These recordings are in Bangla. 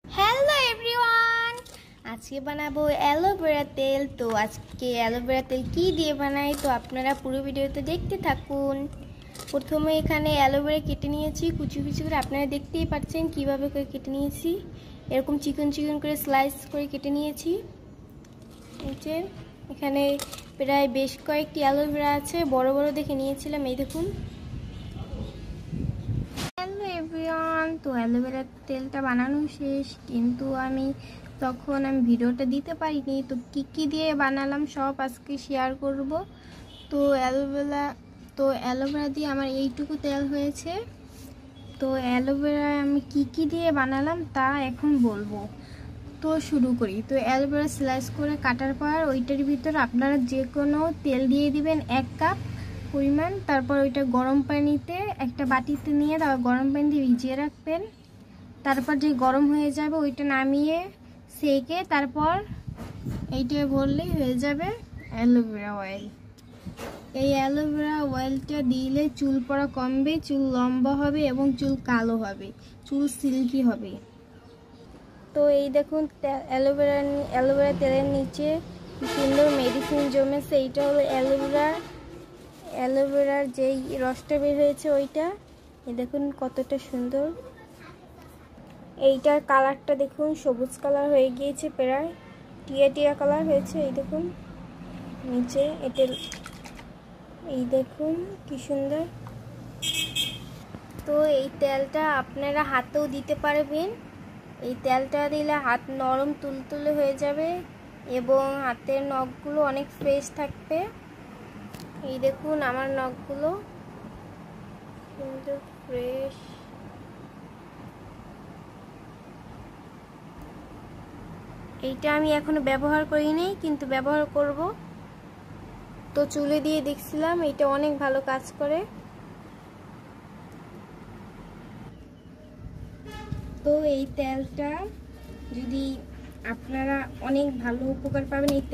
হ্যালো এভরিওয়ান, আজকে বানাবো অ্যালোভেরা তেল। তো আজকে অ্যালোভেরা তেল কি দিয়ে বানাই, তো আপনারা পুরো ভিডিওতে দেখতে থাকুন। প্রথমে এখানে অ্যালোভেরা কেটে নিয়েছি কুচি কুচি করে, আপনারা দেখতেই পাচ্ছেন কিভাবে করে কেটে নিয়েছি। এরকম চিকন চিকন করে স্লাইস করে কেটে নিয়েছি। এখানে প্রায় বেশ কয়েকটি অ্যালোভেরা আছে, বড় বড় দেখে নিয়েছিলাম। এই দেখুন। তো অ্যালোভেরার তেলটা বানানো শেষ, কিন্তু আমি তখন ভিডিওটা দিতে পারিনি। তো কি দিয়ে বানালাম সব আজকে শেয়ার করব। তো অ্যালোভেরা দিয়ে আমার এইটুকু তেল হয়েছে। তো অ্যালোভেরা আমি কি দিয়ে বানালাম তা এখন বলবো। তো শুরু করি। তো অ্যালোভেরা স্লাইস করে কাটার পর ওইটার ভিতরে আপনারা যে কোনো তেল দিয়ে দিবেন 1 কাপ পরিমাণ। তারপর ওইটা গরম পানিতে একটা বাটিতে নিয়ে তারপর গরম পানি দিয়ে ভিজিয়ে রাখবেন। তারপর যে গরম হয়ে যাবে ওইটা নামিয়ে সেকে তারপর এইটা ভরলেই হয়ে যাবে অ্যালোভেরা অয়েল। এই অ্যালোভেরা অয়েলটা দিলে চুল পড়া কমবে, চুল লম্বা হবে এবং চুল কালো হবে, চুল সিল্কি হবে। তো এই দেখুন অ্যালোভেরা তেলের নিচে কি সুন্দর মেডিসিন জমেছে। এইটা হলো অ্যালোভেরার যেই রসটা বের হয়েছে ওইটা। এই দেখুন কতটা সুন্দর। এইটার কালারটা দেখুন, সবুজ কালার হয়ে গিয়েছে, প্রায় টিয়া টিয়া কালার হয়েছে। এই দেখুন নিচে এটা, এই দেখুন কি সুন্দর। তো এই তেলটা আপনারা হাতেও দিতে পারবেন। এই তেলটা দিলে হাত নরম তুলতুলে হয়ে যাবে এবং হাতের নখগুলো অনেক ফ্রেশ থাকবে। এই দেখুন আমার নখগুলো সুন্দর ফ্রেশ। এইটা আমি এখনো ব্যবহার করিনি, কিন্তু ব্যবহার করব। তো চুলে দিয়ে দেখছিলাম, এটা অনেক ভালো কাজ করে। তো এই তেলটা যদি আপনারা অনেক ভালো উপকার পাবেন এই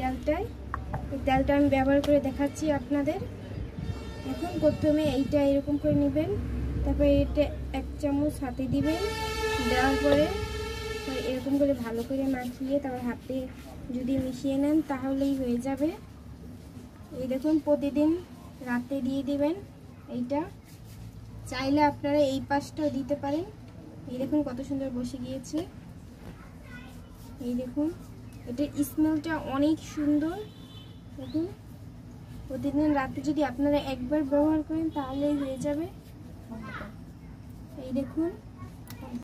তেলটা আমি ব্যবহার করে দেখাচ্ছি আপনাদের। এখন প্রথমে এইটা এরকম করে নেবেন, তারপরে এটা 1 চামচ হাতে দিবেন। দেওয়ার পরে এরকম করে ভালো করে মাখিয়ে তারপর হাতে যদি মিশিয়ে নেন তাহলেই হয়ে যাবে। এই দেখুন প্রতিদিন রাতে দিয়ে দিবেন। এইটা চাইলে আপনারা এই পাশটাও দিতে পারেন। এই দেখুন কত সুন্দর বসে গিয়েছে। এই দেখুন এটার স্মেলটা অনেক সুন্দর। দেখুন প্রতিদিন রাতে যদি আপনারা একবার ব্যবহার করেন তাহলেই হয়ে যাবে। এই দেখুন।